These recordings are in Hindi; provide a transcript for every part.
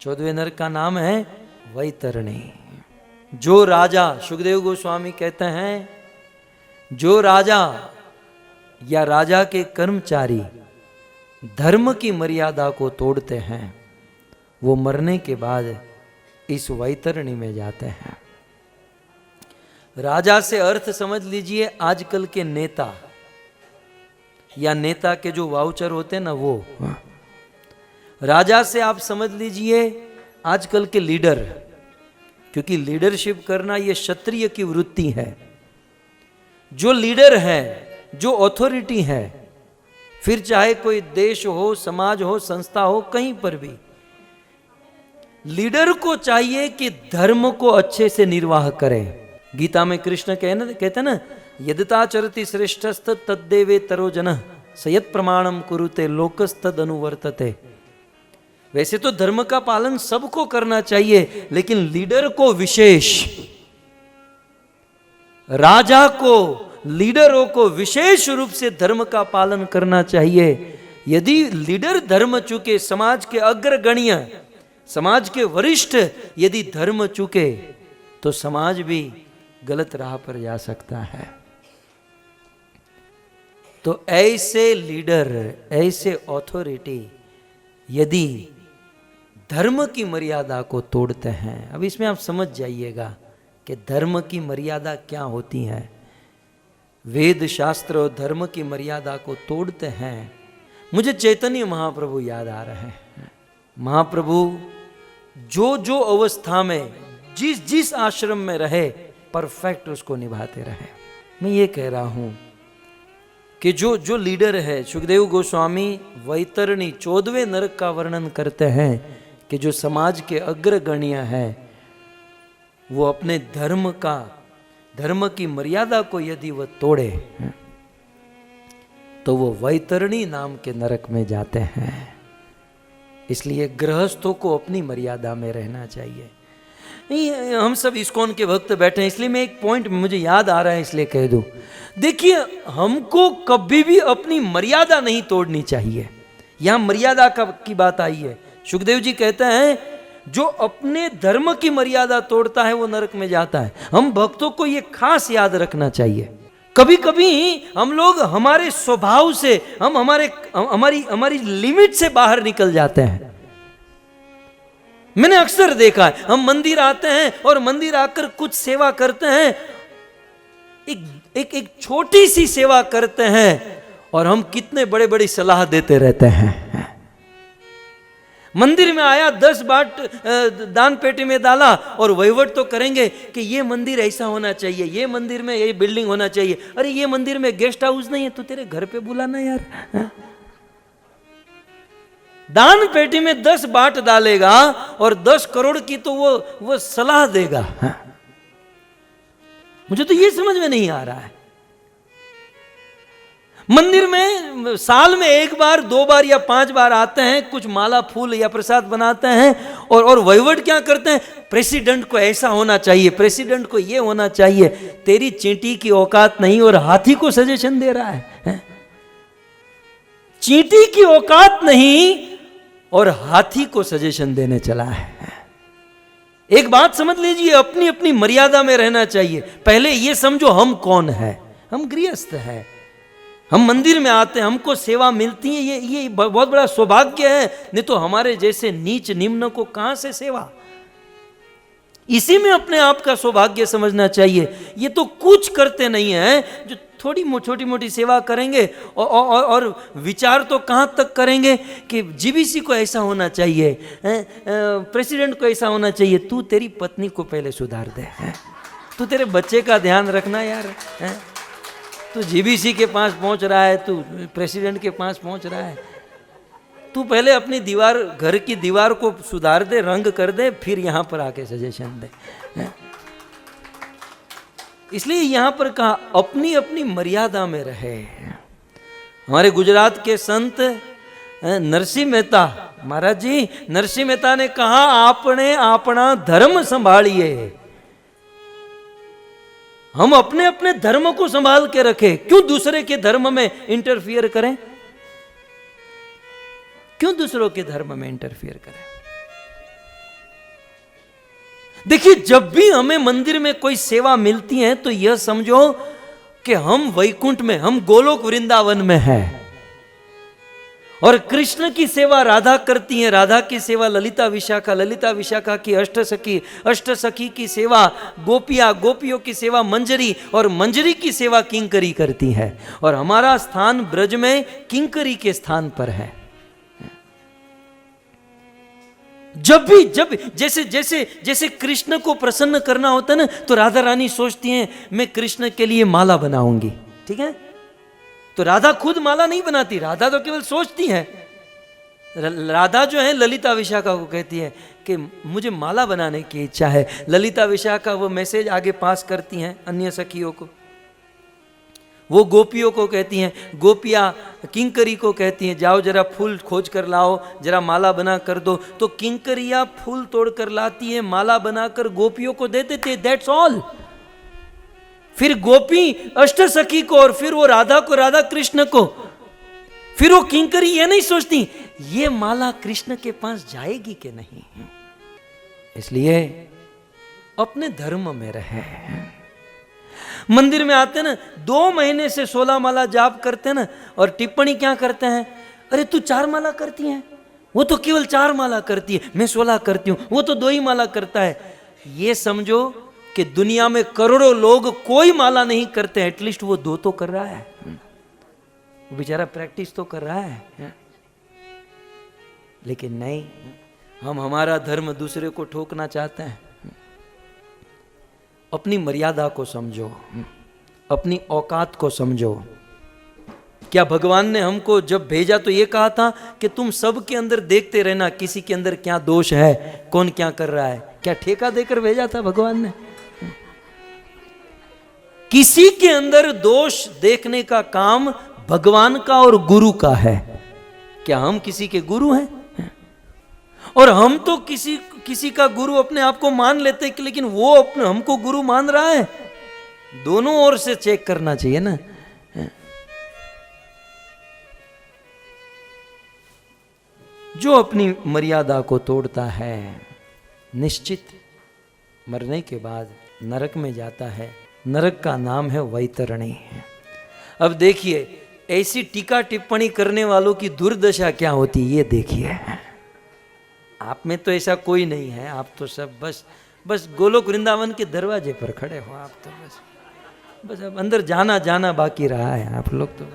14वें नरक का नाम है वैतरणी। जो राजा, सुखदेव गोस्वामी कहते हैं, जो राजा या राजा के कर्मचारी धर्म की मर्यादा को तोड़ते हैं वो मरने के बाद इस वैतरणी में जाते हैं। राजा से अर्थ समझ लीजिए आजकल के नेता, या नेता के जो वाउचर होते हैं ना वो। राजा से आप समझ लीजिए आजकल के लीडर, क्योंकि लीडरशिप करना ये क्षत्रिय की वृत्ति है। जो लीडर है, जो अथॉरिटी है, फिर चाहे कोई देश हो, समाज हो, संस्था हो, कहीं पर भी लीडर को चाहिए कि धर्म को अच्छे से निर्वाह करे। गीता में कृष्ण कहते ना, यदताचरति श्रेष्ठस्त तद्देवे तरो जनः सयत प्रमाणम कुरुते लोकस्तद अनुवर्तते। वैसे तो धर्म का पालन सबको करना चाहिए, लेकिन लीडर को विशेष, राजा को, लीडरों को विशेष रूप से धर्म का पालन करना चाहिए। यदि लीडर धर्म चूके, समाज के अग्रगण्य, समाज के वरिष्ठ यदि धर्म चूके तो समाज भी गलत राह पर जा सकता है। तो ऐसे लीडर, ऐसे अथॉरिटी यदि धर्म की मर्यादा को तोड़ते हैं, अब इसमें आप समझ जाइएगा कि धर्म की मर्यादा क्या होती है। वेद शास्त्र और धर्म की मर्यादा को तोड़ते हैं। मुझे चैतन्य महाप्रभु याद आ रहे हैं। महाप्रभु जो जो अवस्था में, जिस जिस आश्रम में रहे, परफेक्ट उसको निभाते रहे। मैं ये कह रहा हूं कि जो लीडर है, सुखदेव गोस्वामी वैतरणी 14वें नरक का वर्णन करते हैं कि जो समाज के अग्रगण्य है वो अपने धर्म की मर्यादा को यदि वह तोड़े तो वो वैतरणी नाम के नरक में जाते हैं। इसलिए गृहस्थों को अपनी मर्यादा में रहना चाहिए। नहीं, हम सब इस्कॉन के भक्त बैठे हैं, इसलिए मैं एक पॉइंट मुझे याद आ रहा है इसलिए कह दूं। देखिए, हमको कभी भी अपनी मर्यादा नहीं तोड़नी चाहिए। यहां मर्यादा की बात आई है। सुखदेव जी कहते हैं जो अपने धर्म की मर्यादा तोड़ता है वो नरक में जाता है। हम भक्तों को ये खास याद रखना चाहिए। कभी कभी हम लोग हमारे स्वभाव से, हम हमारी लिमिट से बाहर निकल जाते हैं। मैंने अक्सर देखा है, हम मंदिर आते हैं और मंदिर आकर कुछ सेवा करते हैं, एक छोटी सी सेवा करते हैं और हम कितने बड़े बड़ी सलाह देते रहते हैं। मंदिर में आया, 10 बाट दान पेटी में डाला और वहीवट तो करेंगे कि ये मंदिर ऐसा होना चाहिए, ये मंदिर में ये बिल्डिंग होना चाहिए। अरे ये मंदिर में गेस्ट हाउस नहीं है तो तेरे घर पे बुलाना यार। दान पेटी में 10 बाट डालेगा और 10 करोड़ की तो वो सलाह देगा। मुझे तो ये समझ में नहीं आ रहा है। मंदिर में साल में 1 बार 2 बार या 5 बार आते हैं, कुछ माला फूल या प्रसाद बनाते हैं और वहीवट क्या करते हैं, प्रेसिडेंट को ऐसा होना चाहिए, प्रेसिडेंट को ये होना चाहिए। तेरी चींटी की औकात नहीं और हाथी को सजेशन दे रहा है। चींटी की औकात नहीं और हाथी को सजेशन देने चला है। एक बात समझ लीजिए, अपनी अपनी मर्यादा में रहना चाहिए। पहले ये समझो हम कौन है, हम गृहस्थ है, हम मंदिर में आते हैं, हमको सेवा मिलती है, ये बहुत बड़ा सौभाग्य है। नहीं तो हमारे जैसे नीच निम्न को कहां से सेवा। इसी में अपने आप का सौभाग्य समझना चाहिए। ये तो कुछ करते नहीं है, जो थोड़ी छोटी मोटी सेवा करेंगे और विचार तो कहां तक करेंगे कि जीबीसी को ऐसा होना चाहिए, प्रेसिडेंट को ऐसा होना चाहिए। तू तेरी पत्नी को पहले सुधार दे, तू तेरे बच्चे का ध्यान रखना यार। तू जीबीसी के पास पहुंच रहा है, तू प्रेसिडेंट के पास पहुंच रहा है। तू पहले अपनी दीवार, घर की दीवार को सुधार दे, रंग कर दे, फिर यहां पर आके सजेशन दे। इसलिए यहां पर कहा अपनी अपनी मर्यादा में रहे। हमारे गुजरात के संत नरसिंह मेहता महाराज जी, नरसिंह मेहता ने कहा आपने अपना धर्म संभालिए। हम अपने अपने धर्म को संभाल के रखें, क्यों दूसरे के धर्म में इंटरफियर करें, क्यों दूसरों के धर्म में इंटरफियर करें। देखिए, जब भी हमें मंदिर में कोई सेवा मिलती है तो यह समझो कि हम वैकुंठ में, हम गोलोक वृंदावन में हैं। और कृष्ण की सेवा राधा करती हैं, राधा की सेवा ललिता विशाखा, ललिता विशाखा की अष्टसखी, अष्टसखी की सेवा गोपिया, गोपियों की सेवा मंजरी, और मंजरी की सेवा किंकरी करती है। और हमारा स्थान ब्रज में किंकरी के स्थान पर है। जब जैसे जैसे जैसे कृष्ण को प्रसन्न करना होता है ना, तो राधा रानी सोचती हैं मैं कृष्ण के लिए माला बनाऊंगी, ठीक है। तो राधा खुद माला नहीं बनाती, राधा तो केवल सोचती है। राधा जो है ललिता विशाखा को कहती है कि मुझे माला बनाने की इच्छा है। ललिता विशाखा वो मैसेज आगे पास करती हैं अन्य सखियों को, वो गोपियों को कहती हैं, गोपियाँ किंकरी को कहती हैं जाओ जरा फूल खोज कर लाओ, जरा माला बना कर दो। तो किंकरियाँ फूल तोड़ कर लाती हैं, माला बनाकर गोपियों को दे देते, दैट्स ऑल। फिर गोपी अष्टसखी को, और फिर वो राधा को, राधा कृष्ण को। फिर वो किंकरी ये नहीं सोचती ये माला कृष्ण के पास जाएगी कि नहीं। इसलिए अपने धर्म में रहे। मंदिर में आते ना, 2 महीने से 16 माला जाप करते हैं ना, और टिप्पणी क्या करते हैं, अरे तू 4 माला करती है, वो तो केवल 4 माला करती है, मैं 16 करती हूं, वो तो 2 ही माला करता है। ये समझो कि दुनिया में करोड़ों लोग कोई माला नहीं करते, एटलीस्ट वो 2 तो कर रहा है, वो बेचारा प्रैक्टिस तो कर रहा है। लेकिन नहीं, हम हमारा धर्म दूसरे को ठोकना चाहते हैं। अपनी मर्यादा को समझो, अपनी औकात को समझो। क्या भगवान ने हमको जब भेजा तो ये कहा था कि तुम सब के अंदर देखते रहना किसी के अंदर क्या दोष है, कौन क्या कर रहा है? क्या ठेका देकर भेजा था भगवान ने? किसी के अंदर दोष देखने का काम भगवान का और गुरु का है। क्या हम किसी के गुरु हैं? और हम तो किसी का गुरु अपने आप को मान लेते हैं, लेकिन वो अपने हमको गुरु मान रहा है। दोनों ओर से चेक करना चाहिए ना। जो अपनी मर्यादा को तोड़ता है निश्चित मरने के बाद नरक में जाता है। नरक का नाम है वैतरणी। अब देखिए ऐसी टीका टिप्पणी करने वालों की दुर्दशा क्या होती है, ये देखिए। आप में तो ऐसा कोई नहीं है, आप तो सब बस गोलोक वृंदावन के दरवाजे पर खड़े हो। आप तो बस अब अंदर जाना बाकी रहा है आप लोग तो।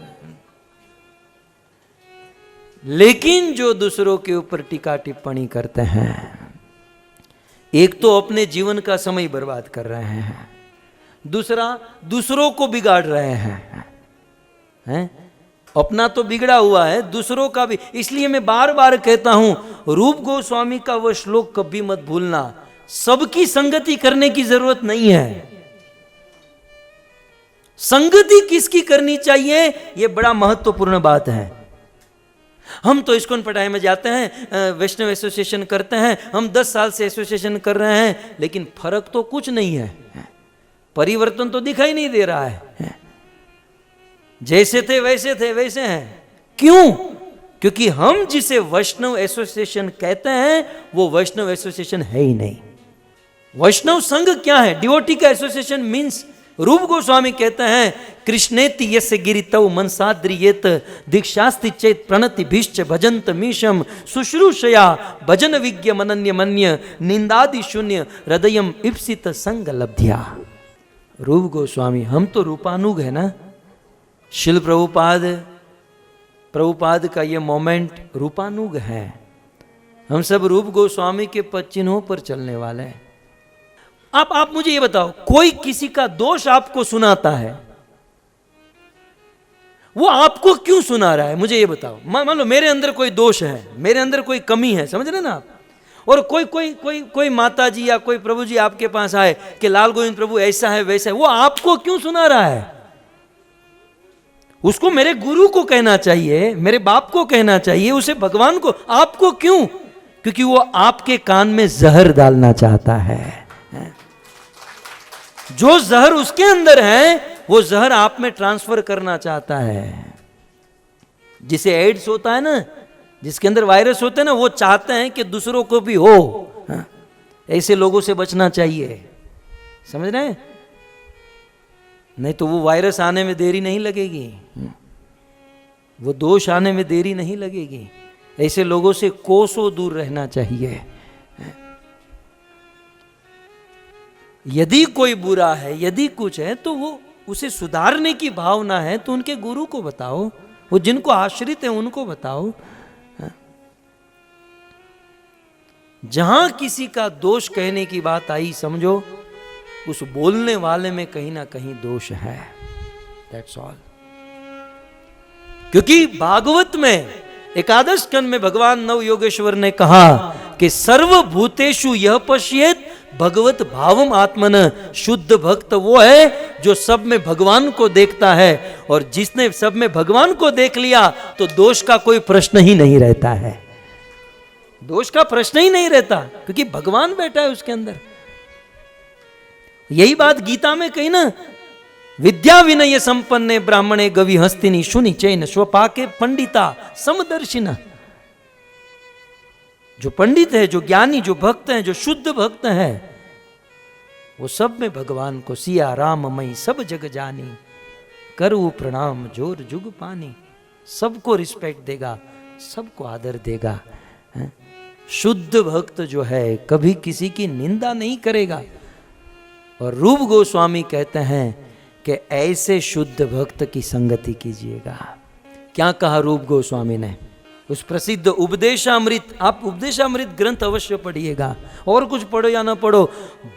लेकिन जो दूसरों के ऊपर टीका टिप्पणी करते हैं, एक तो अपने जीवन का समय बर्बाद कर रहे हैं, दूसरा दूसरों को बिगाड़ रहे हैं। अपना तो बिगड़ा हुआ है, दूसरों का भी। इसलिए मैं बार बार कहता हूं, रूप गोस्वामी का वो श्लोक कभी मत भूलना, सबकी संगति करने की जरूरत नहीं है। संगति किसकी करनी चाहिए, ये बड़ा महत्वपूर्ण बात है। हम तो इस्कॉन पटाई में जाते हैं, वैष्णव एसोसिएशन करते हैं, हम 10 साल से एसोसिएशन कर रहे हैं, लेकिन फर्क तो कुछ नहीं है, परिवर्तन तो दिखाई नहीं दे रहा है। जैसे थे वैसे हैं। क्यों? क्योंकि हम जिसे वैष्णव एसोसिएशन कहते हैं वो वैष्णव एसोसिएशन है ही नहीं। वैष्णव संघ क्या है? डिवोटी का एसोसिएशन मीन्स, रूप गोस्वामी कहते हैं, कृष्णेति यस्य गिरितौ मनसाद्रियेत दीक्षास्ति चेत प्रणति भीश्च भजंत मीशम शुश्रूषया भजन विज्ञ मनन्य मन्य निंदादि शून्य हृदयम इप्सित संग लब्ध्या। रूप गोस्वामी, हम तो रूपानुग है ना। शिल प्रभुपाद का ये मोमेंट रूपानुग है। हम सब रूप गोस्वामी के पद चिन्हों पर चलने वाले हैं। आप मुझे ये बताओ, कोई किसी का दोष आपको सुनाता है, वो आपको क्यों सुना रहा है? मुझे ये बताओ। मान लो मेरे अंदर कोई दोष है, मेरे अंदर कोई कमी है, समझ रहे ना आप, और कोई माता जी या कोई प्रभु जी आपके पास आए कि लाल गोविंद प्रभु ऐसा है वैसा है, वो आपको क्यों सुना रहा है? उसको मेरे गुरु को कहना चाहिए, मेरे बाप को कहना चाहिए, उसे भगवान को। आपको क्यों? क्योंकि वो आपके कान में जहर डालना चाहता है। जो जहर उसके अंदर है वो जहर आप में ट्रांसफर करना चाहता है। जिसे एड्स होता है ना, जिसके अंदर वायरस होते हैं ना, वो चाहते हैं कि दूसरों को भी हो। ऐसे लोगों से बचना चाहिए, समझ रहे हैं? नहीं तो वो वायरस आने में देरी नहीं लगेगी, वो दोष आने में देरी नहीं लगेगी। ऐसे लोगों से कोसों दूर रहना चाहिए। यदि कोई बुरा है, यदि कुछ है, तो वो उसे सुधारने की भावना है तो उनके गुरु को बताओ, वो जिनको आश्रित है उनको बताओ। जहां किसी का दोष कहने की बात आई, समझो उस बोलने वाले में कहीं ना कहीं दोष है। That's all. क्योंकि भागवत में एकादश स्कंद में भगवान नव योगेश्वर ने कहा कि सर्वभूतेषु यह पश्येत भगवत भावम आत्मन। शुद्ध भक्त वो है जो सब में भगवान को देखता है, और जिसने सब में भगवान को देख लिया तो दोष का कोई प्रश्न ही नहीं रहता है। दोष का प्रश्न ही नहीं रहता, क्योंकि भगवान बैठा है उसके अंदर। यही बात गीता में कही ना, विद्या विनय संपन्ने ब्राह्मणे गवि हस्तिनी शुनि चैन स्वपाके पंडिता समदर्शिना। जो पंडित है, जो ज्ञानी, जो भक्त हैं, जो शुद्ध भक्त हैं, वो सब में भगवान को सिया राम मई सब जग जानी, करू प्रणाम जोर जुग पानी। सबको रिस्पेक्ट देगा, सबको आदर देगा। शुद्ध भक्त जो है कभी किसी की निंदा नहीं करेगा। और रूप गोस्वामी कहते हैं कि ऐसे शुद्ध भक्त की संगति कीजिएगा। क्या कहा रूप गोस्वामी ने? उस प्रसिद्ध उपदेशामृत, आप उपदेशामृत ग्रंथ अवश्य पढ़िएगा, और कुछ पढ़ो या ना पढ़ो,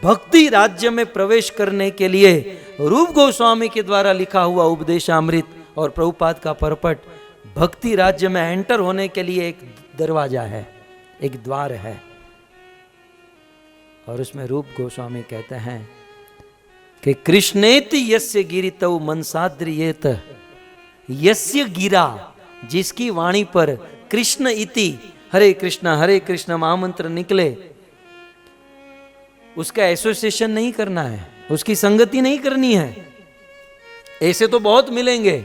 भक्ति राज्य में प्रवेश करने के लिए रूप गोस्वामी के द्वारा लिखा हुआ उपदेशामृत और प्रभुपाद का परपट, भक्ति राज्य में एंटर होने के लिए एक दरवाजा है, एक द्वार है। और उसमें रूप गोस्वामी कहते हैं कि कृष्णेति यस्य गिरितौ मनसाद्रियेत। यस्य गिरा, जिसकी वाणी पर कृष्ण इति हरे कृष्ण महामंत्र निकले, उसका एसोसिएशन नहीं करना है, उसकी संगति नहीं करनी है। ऐसे तो बहुत मिलेंगे।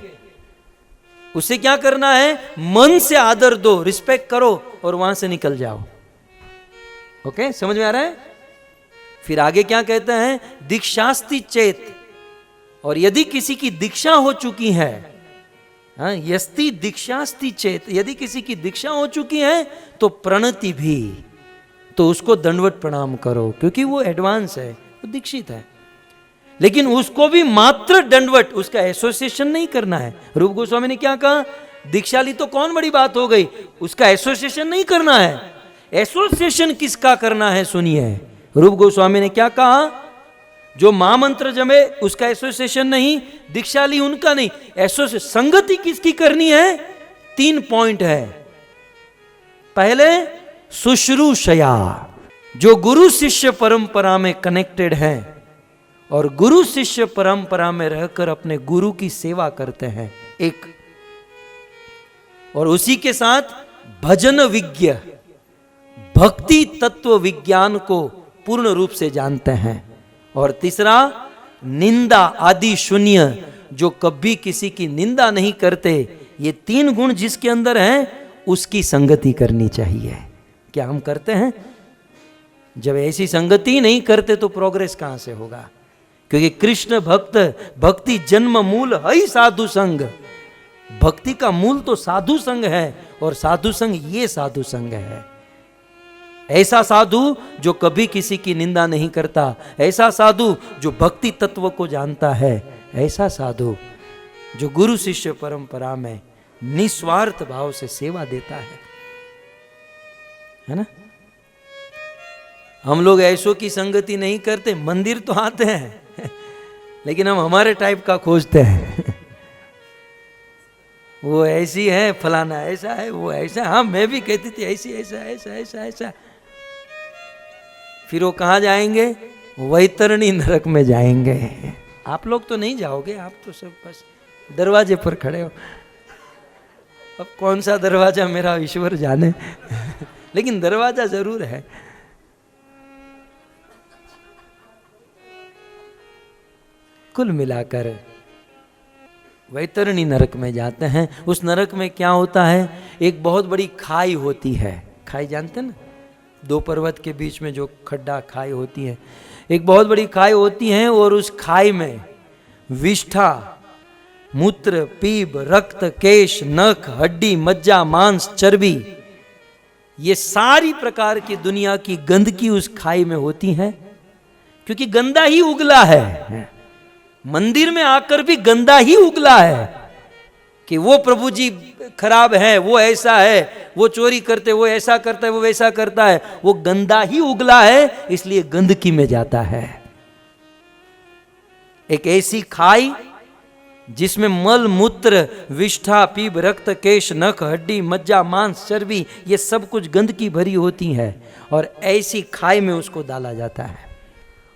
उसे क्या करना है? मन से आदर दो, रिस्पेक्ट करो और वहां से निकल जाओ। ओके, समझ में आ रहा है? फिर आगे क्या कहते हैं? दीक्षास्ति चेत। और यदि किसी की दीक्षा हो चुकी है, यस्ति दीक्षास्ति चेत, यदि किसी की दीक्षा हो चुकी है तो प्रणति भी, तो उसको दंडवत प्रणाम करो, क्योंकि वो एडवांस है, वो दीक्षित है। लेकिन उसको भी मात्र दंडवत, उसका एसोसिएशन नहीं करना है। रूप गोस्वामी ने क्या कहा? दीक्षा ली तो कौन बड़ी बात हो गई, उसका एसोसिएशन नहीं करना है। एसोसिएशन किसका करना है? सुनिए, रूप गोस्वामी ने क्या कहा? जो महामंत्र जमे उसका एसोसिएशन नहीं, दीक्षा ली उनका नहीं, एसोसिएशन संगति किसकी करनी है? 3 पॉइंट है। पहले शुश्रूषया, जो गुरु शिष्य परंपरा में कनेक्टेड हैं और गुरु शिष्य परंपरा में रहकर अपने गुरु की सेवा करते हैं, एक। और उसी के साथ भजन विज्ञ, भक्ति तत्व विज्ञान को पूर्ण रूप से जानते हैं। और तीसरा निंदा आदि शून्य, जो कभी किसी की निंदा नहीं करते। ये 3 गुण जिसके अंदर हैं उसकी संगति करनी चाहिए। क्या हम करते हैं? जब ऐसी संगति नहीं करते तो प्रोग्रेस कहां से होगा? क्योंकि कृष्ण भक्त भक्ति जन्म मूल है ही साधु संग। भक्ति का मूल तो साधु संग है, और साधु संग ये साधु संग है। ऐसा साधु जो कभी किसी की निंदा नहीं करता, ऐसा साधु जो भक्ति तत्व को जानता है, ऐसा साधु जो गुरु शिष्य परंपरा में निस्वार्थ भाव से सेवा देता है ना? हम लोग ऐसों की संगति नहीं करते, मंदिर तो आते हैं लेकिन हम हमारे टाइप का खोजते हैं। वो ऐसी है, फलाना ऐसा है, वो ऐसा। हाँ, मैं भी कहती थी ऐसी, ऐसा ऐसा ऐसा ऐसा। फिर वो कहाँ जाएंगे? वैतरणी नरक में जाएंगे। आप लोग तो नहीं जाओगे, आप तो सब बस दरवाजे पर खड़े हो। अब कौन सा दरवाजा मेरा ईश्वर जाने लेकिन दरवाजा जरूर है। कुल मिलाकर वैतरणी नरक में जाते हैं। उस नरक में क्या होता है? एक बहुत बड़ी खाई होती है। खाई जानते ना? दो पर्वत के बीच में जो खड्डा खाई होती है, एक बहुत बड़ी खाई होती है, और उस खाई में विष्ठा, मूत्र, पीप, रक्त, केश, नख, हड्डी, मज्जा, मांस, चर्बी, ये सारी प्रकार की दुनिया की गंदगी उस खाई में होती है, क्योंकि गंदा ही उगला है। मंदिर में आकर भी गंदा ही उगला है कि वो प्रभु जी खराब है, वो ऐसा है, वो चोरी करते, वो ऐसा करता है, वो वैसा करता है, वो गंदा ही उगला है, इसलिए गंदगी में जाता है। एक ऐसी खाई जिसमें मल, मूत्र, विष्ठा, पीप, रक्त, केश, नख, हड्डी, मज्जा, मांस, चर्बी, ये सब कुछ गंदगी भरी होती है, और ऐसी खाई में उसको डाला जाता है।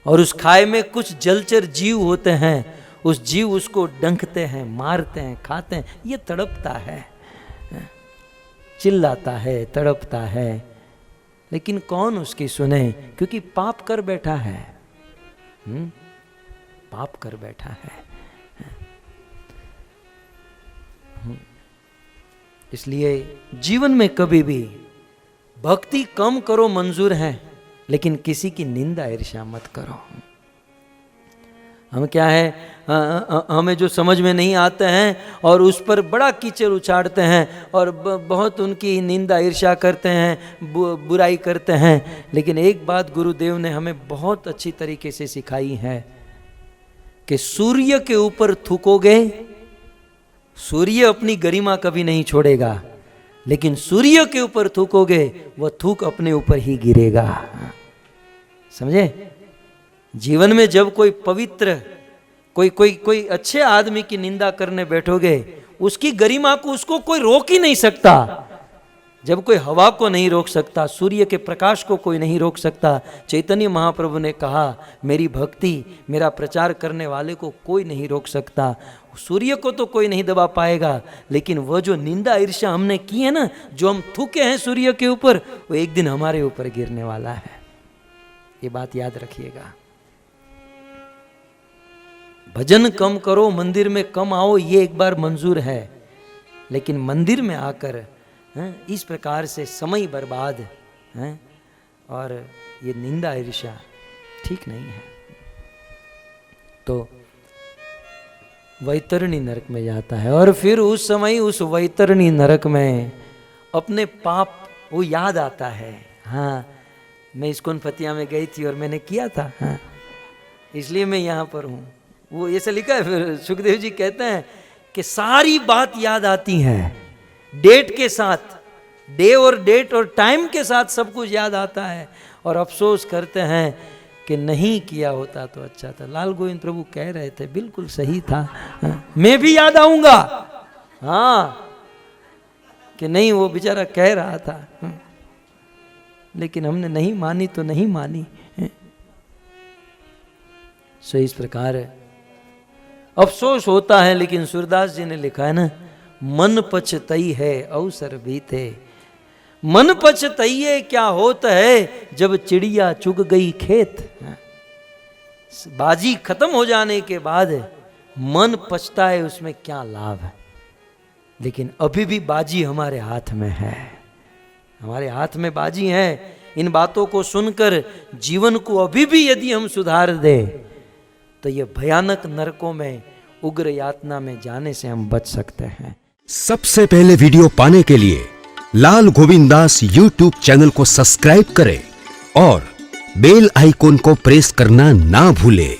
और उस खाई में कुछ जलचर जीव होते हैं, उस जीव उसको डंकते हैं, मारते हैं, खाते हैं, ये तड़पता है, चिल्लाता है, तड़पता है, लेकिन कौन उसकी सुने, क्योंकि पाप कर बैठा है, पाप कर बैठा है। इसलिए जीवन में कभी भी भक्ति कम करो मंजूर है, लेकिन किसी की निंदा ईर्ष्या मत करो। हम क्या है, हमें जो समझ में नहीं आते हैं और उस पर बड़ा कीचड़ उछाड़ते हैं और बहुत उनकी निंदा ईर्ष्या करते हैं, बुराई करते हैं। लेकिन एक बात गुरुदेव ने हमें बहुत अच्छी तरीके से सिखाई है कि सूर्य के ऊपर थूकोगे, सूर्य अपनी गरिमा कभी नहीं छोड़ेगा, लेकिन सूर्य के ऊपर थूकोगे, वह थूक अपने ऊपर ही गिरेगा। समझे? जीवन में जब कोई पवित्र, कोई अच्छे आदमी की निंदा करने बैठोगे, उसकी गरिमा को उसको कोई रोक ही नहीं सकता। जब कोई हवा को नहीं रोक सकता, सूर्य के प्रकाश को कोई नहीं रोक सकता। चैतन्य महाप्रभु ने कहा, मेरी भक्ति, मेरा प्रचार करने वाले को कोई नहीं रोक सकता। सूर्य को तो कोई नहीं दबा पाएगा, लेकिन वह जो निंदा ईर्ष्या हमने की है ना, जो हम थूके हैं सूर्य के ऊपर, वो एक दिन हमारे ऊपर गिरने वाला है। ये बात याद रखिएगा। भजन कम करो, मंदिर में कम आओ, ये एक बार मंजूर है, लेकिन मंदिर में आकर इस प्रकार से समय बर्बाद और ये निंदा ईर्ष्या ठीक नहीं है। तो वैतरणी नरक में जाता है, और फिर उस समय उस वैतरणी नरक में अपने पाप वो याद आता है। हाँ, मैं इस्कॉन फतिया में गई थी और मैंने किया था, हाँ, इसलिए मैं यहाँ पर हूँ। वो ऐसा लिखा है। फिर सुखदेव जी कहते हैं कि सारी बात याद आती है, डेट के साथ, डे और डेट और टाइम के साथ सब कुछ याद आता है, और अफसोस करते हैं कि नहीं किया होता तो अच्छा था। लाल गोविंद प्रभु कह रहे थे, बिल्कुल सही था, हाँ, मैं भी याद आऊंगा, हाँ, कि नहीं वो बेचारा कह रहा था, हाँ, लेकिन हमने नहीं मानी तो नहीं मानी। सो इस प्रकार अफसोस होता है, लेकिन सूरदास जी ने लिखा है ना, मन पछतई है अवसर बीते, मन पछतइए क्या होता है जब चिड़िया चुग गई खेत। बाजी खत्म हो जाने के बाद मन पछता है, उसमें क्या लाभ है, लेकिन अभी भी बाजी हमारे हाथ में है, हमारे हाथ में बाजी है। इन बातों को सुनकर जीवन को अभी भी यदि हम सुधार दें तो ये भयानक नरकों में, उग्र यातना में जाने से हम बच सकते हैं। सबसे पहले वीडियो पाने के लिए लाल गोविंद दास यूट्यूब चैनल को सब्सक्राइब करें और बेल आइकॉन को प्रेस करना ना भूलें।